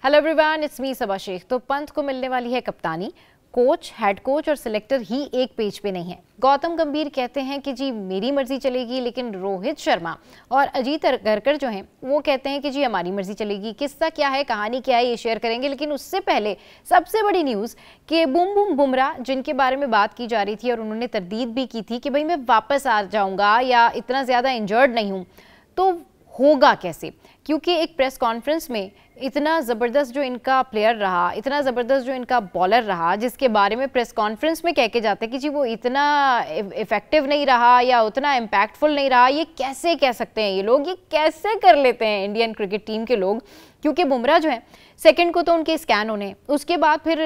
Hello everyone, it's me सबा शेख। तो पंत को मिलने वाली है कप्तानी। कोच, हेड कोच और सिलेक्टर ही एक पेज पे नहीं है। गौतम गंभीर कहते हैं कि जी मेरी मर्जी चलेगी, लेकिन रोहित शर्मा और अजीत अगरकर जो हैं वो कहते हैं कि जी हमारी मर्जी चलेगी। किस्सा क्या है, कहानी क्या है, ये शेयर करेंगे। लेकिन उससे पहले सबसे बड़ी न्यूज़ कि बूम बूम बुमराह, जिनके बारे में बात की जा रही थी और उन्होंने तरदीद भी की थी कि भाई मैं वापस आ जाऊँगा या इतना ज़्यादा इंजर्ड नहीं हूँ, तो होगा कैसे? क्योंकि एक प्रेस कॉन्फ्रेंस में इतना ज़बरदस्त जो इनका प्लेयर रहा, इतना ज़बरदस्त जो इनका बॉलर रहा, जिसके बारे में प्रेस कॉन्फ्रेंस में कह के जाते कि जी वो इतना इफ़ेक्टिव नहीं रहा या उतना इम्पैक्टफुल नहीं रहा, ये कैसे कह सकते हैं? ये लोग ये कैसे कर लेते हैं इंडियन क्रिकेट टीम के लोग? क्योंकि बुमराह जो है सेकंड को तो उनके स्कैन होने, उसके बाद फिर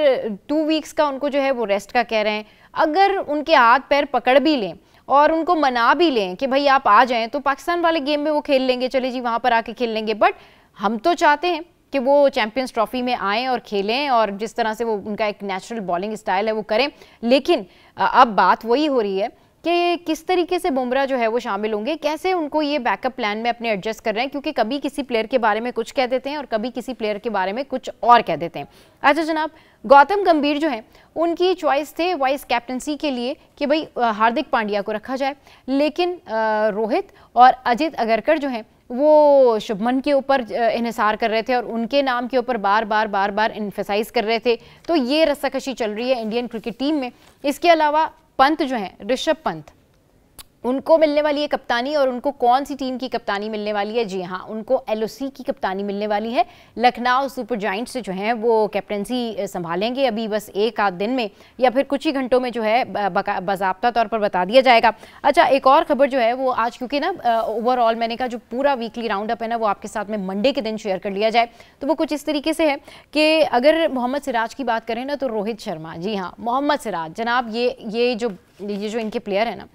2 वीक्स का उनको जो है वो रेस्ट का कह रहे हैं। अगर उनके हाथ पैर पकड़ भी लें और उनको मना भी लें कि भाई आप आ जाएं, तो पाकिस्तान वाले गेम में वो खेल लेंगे, चले जी वहाँ पर आके खेल लेंगे। बट हम तो चाहते हैं कि वो चैंपियंस ट्रॉफी में आएँ और खेलें, और जिस तरह से वो उनका एक नेचुरल बॉलिंग स्टाइल है वो करें। लेकिन अब बात वही हो रही है कि किस तरीके से बुमराह जो है वो शामिल होंगे, कैसे उनको ये बैकअप प्लान में अपने एडजस्ट कर रहे हैं, क्योंकि कभी किसी प्लेयर के बारे में कुछ कह देते हैं और कभी किसी प्लेयर के बारे में कुछ और कह देते हैं। अच्छा जनाब, गौतम गंभीर जो है उनकी चॉइस थे वाइस कैप्टनसी के लिए कि भाई हार्दिक पांड्या को रखा जाए, लेकिन रोहित और अजीत अगरकर जो हैं वो शुभमन के ऊपर इन्हिसार कर रहे थे और उनके नाम के ऊपर बार बार इन्फेसाइज कर रहे थे। तो ये रस्साकशी चल रही है इंडियन क्रिकेट टीम में। इसके अलावा पंत जो हैं, ऋषभ पंत, उनको मिलने वाली है कप्तानी। और उनको कौन सी टीम की कप्तानी मिलने वाली है? जी हाँ, उनको LOC की कप्तानी मिलने वाली है। लखनऊ सुपर जायंट्स से जो हैं वो कैप्टनसी संभालेंगे अभी बस एक आध दिन में या फिर कुछ ही घंटों में जो है बाज़ाब्ता तौर पर बता दिया जाएगा। अच्छा, एक और खबर जो है वो आज, क्योंकि ना ओवरऑल मैंने कहा जो पूरा वीकली राउंड अप है ना वो आपके साथ में मंडे के दिन शेयर कर लिया जाए, तो वो कुछ इस तरीके से है कि अगर मोहम्मद सिराज की बात करें ना तो रोहित शर्मा, जी हाँ मोहम्मद सिराज जनाब, ये जो इनके प्लेयर है ना,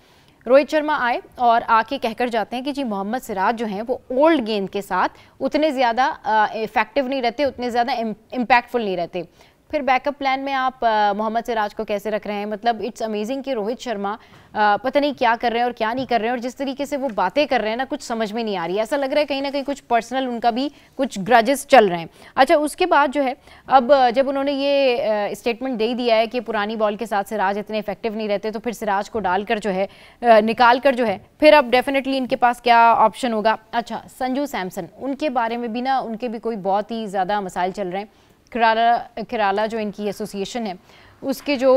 रोहित शर्मा आए और आके कहकर जाते हैं कि जी मोहम्मद सिराज जो हैं वो ओल्ड गेंद के साथ उतने ज़्यादा इफेक्टिव नहीं रहते, उतने ज़्यादा इम्पैक्टफुल नहीं रहते। फिर बैकअप प्लान में आप मोहम्मद सिराज को कैसे रख रहे हैं? मतलब इट्स अमेजिंग कि रोहित शर्मा पता नहीं क्या कर रहे हैं और क्या नहीं कर रहे हैं, और जिस तरीके से वो बातें कर रहे हैं ना कुछ समझ में नहीं आ रही है। ऐसा लग रहा है कहीं ना कहीं कुछ पर्सनल उनका भी कुछ ग्रजेस चल रहे हैं। अच्छा, उसके बाद जो है अब जब उन्होंने ये स्टेटमेंट दे दिया है कि पुरानी बॉल के साथ सिराज इतने इफेक्टिव नहीं रहते, तो फिर सिराज को डालकर जो है निकाल कर जो है फिर अब डेफिनेटली इनके पास क्या ऑप्शन होगा? अच्छा, संजू सैमसन, उनके बारे में भी ना उनके भी कोई बहुत ही ज़्यादा मसाइल चल रहे हैं। केराला जो इनकी एसोसिएशन है उसके जो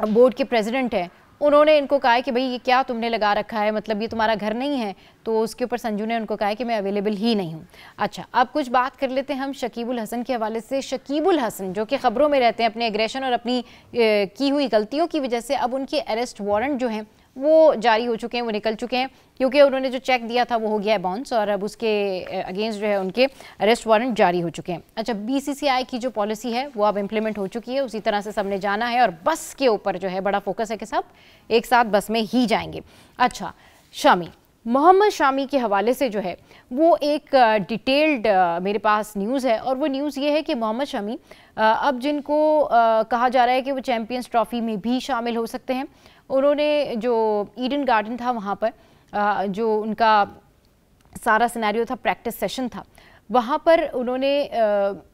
बोर्ड के प्रेसिडेंट हैं उन्होंने इनको कहा है कि भाई ये क्या तुमने लगा रखा है, मतलब ये तुम्हारा घर नहीं है। तो उसके ऊपर संजू ने उनको कहा है कि मैं अवेलेबल ही नहीं हूँ। अच्छा, अब कुछ बात कर लेते हैं हम शकीबुल हसन के हवाले से। शकीबुल हसन जो कि खबरों में रहते हैं अपने एग्रेशन और अपनी की हुई गलतियों की वजह से, अब उनके अरेस्ट वारंट जो हैं वो जारी हो चुके हैं, वो निकल चुके हैं, क्योंकि उन्होंने जो चेक दिया था वो हो गया है बाउंस और अब उसके अगेंस्ट जो है उनके अरेस्ट वारंट जारी हो चुके हैं। अच्छा, BCCI की जो पॉलिसी है वो अब इम्प्लीमेंट हो चुकी है, उसी तरह से सबने जाना है और बस के ऊपर जो है बड़ा फोकस है कि सब एक साथ बस में ही जाएंगे। अच्छा, शामी, मोहम्मद शामी के हवाले से जो है वो एक डिटेल्ड मेरे पास न्यूज़ है, और वो न्यूज़ ये है कि मोहम्मद शामी अब जिनको कहा जा रहा है कि वो चैम्पियंस ट्रॉफी में भी शामिल हो सकते हैं। उन्होंने जो ईडन गार्डन था वहाँ पर जो उनका सारा सिनेरियो था, प्रैक्टिस सेशन था, वहाँ पर उन्होंने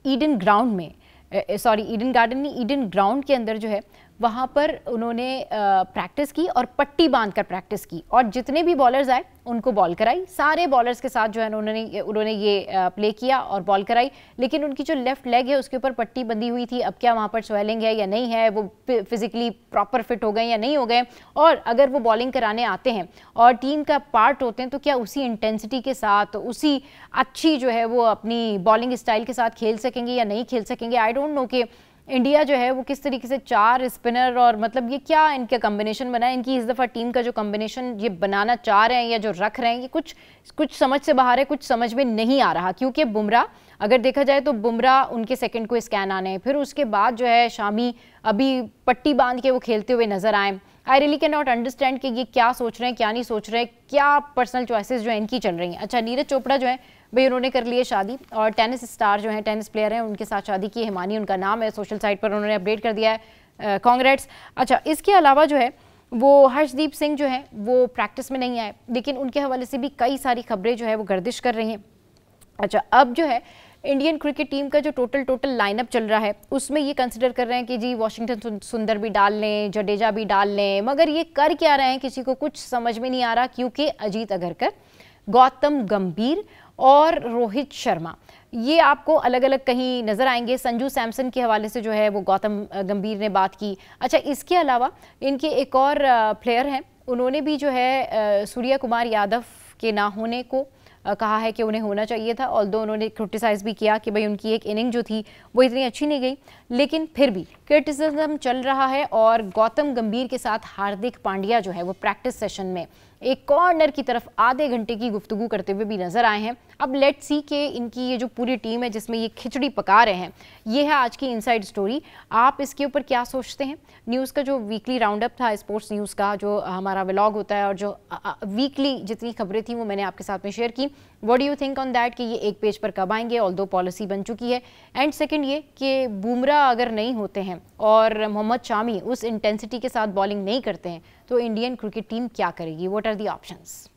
ईडन ग्राउंड में ईडन गार्डन नहीं, ईडन ग्राउंड के अंदर जो है वहाँ पर उन्होंने प्रैक्टिस की और पट्टी बांधकर प्रैक्टिस की, और जितने भी बॉलर्स आए उनको बॉल कराई। सारे बॉलर्स के साथ जो है उन्होंने ये प्ले किया और बॉल कराई। लेकिन उनकी जो लेफ्ट लेग है उसके ऊपर पट्टी बंधी हुई थी। अब क्या वहाँ पर स्वेलिंग है या नहीं है, वो फिजिकली प्रॉपर फिट हो गए या नहीं हो गए, और अगर वो बॉलिंग कराने आते हैं और टीम का पार्ट होते हैं तो क्या उसी इंटेंसिटी के साथ, उसी अच्छी जो है वो अपनी बॉलिंग स्टाइल के साथ खेल सकेंगे या नहीं खेल सकेंगे? आई डोंट नो कि इंडिया जो है वो किस तरीके से 4 स्पिनर और मतलब ये क्या इनका कम्बिनेशन बना है। इनकी इस दफ़ा टीम का जो कम्बिनेशन ये बनाना चाह रहे हैं या जो रख रहे हैं, ये कुछ समझ से बाहर है, कुछ समझ में नहीं आ रहा। क्योंकि बुमराह, अगर देखा जाए तो बुमराह उनके सेकंड को स्कैन आने हैं, फिर उसके बाद जो है शामी अभी पट्टी बांध के वो खेलते हुए नजर आए। I really can not understand कि ये क्या सोच रहे हैं, क्या नहीं सोच रहे हैं, क्या पर्सनल चॉइसेस जो है इनकी चल रही हैं। अच्छा, नीरज चोपड़ा जो है भाई उन्होंने कर ली है शादी, और टेनिस स्टार जो हैं, टेनिस प्लेयर हैं, उनके साथ शादी की। हिमानी उनका नाम है, सोशल साइट पर उन्होंने अपडेट कर दिया है, कांग्रेट्स। अच्छा, इसके अलावा जो है वो हर्षदीप सिंह जो है वो प्रैक्टिस में नहीं आए, लेकिन उनके हवाले से भी कई सारी खबरें जो है वो गर्दिश कर रही हैं। अच्छा, अब जो है इंडियन क्रिकेट टीम का जो टोटल लाइनअप चल रहा है उसमें ये कंसिडर कर रहे हैं कि जी वॉशिंगटन सुंदर भी डाल लें, जडेजा भी डाल लें, मगर ये कर क्या रहे हैं किसी को कुछ समझ में नहीं आ रहा, क्योंकि अजीत अगरकर, गौतम गंभीर और रोहित शर्मा ये आपको अलग अलग कहीं नजर आएंगे। संजू सैमसन के हवाले से जो है वो गौतम गंभीर ने बात की। अच्छा, इसके अलावा इनके एक और प्लेयर हैं, उन्होंने भी जो है सूर्या कुमार यादव के ना होने को कहा है कि उन्हें होना चाहिए था, ऑल्दो उन्होंने क्रिटिसाइज भी किया कि भाई उनकी एक इनिंग जो थी वो इतनी अच्छी नहीं गई, लेकिन फिर भी क्रिटिसिज्म चल रहा है। और गौतम गंभीर के साथ हार्दिक पांड्या जो है वो प्रैक्टिस सेशन में एक कॉर्नर की तरफ आधे घंटे की गुफ्तगू करते हुए भी नजर आए हैं। अब लेट्स सी कि इनकी ये जो पूरी टीम है जिसमें ये खिचड़ी पका रहे हैं, ये है आज की इनसाइड स्टोरी। आप इसके ऊपर क्या सोचते हैं? न्यूज़ का जो वीकली राउंड अप था, स्पोर्ट्स न्यूज़ का जो हमारा व्लॉग होता है और जो वीकली जितनी खबरें थी वो मैंने आपके साथ में शेयर की। What do you think on that कि ये एक पेज पर कब आएंगे? ऑल्दो पॉलिसी बन चुकी है। एंड सेकंड ये कि बुमराह अगर नहीं होते हैं और मोहम्मद शामी उस इंटेंसिटी के साथ बॉलिंग नहीं करते हैं तो इंडियन क्रिकेट टीम क्या करेगी? What are the options?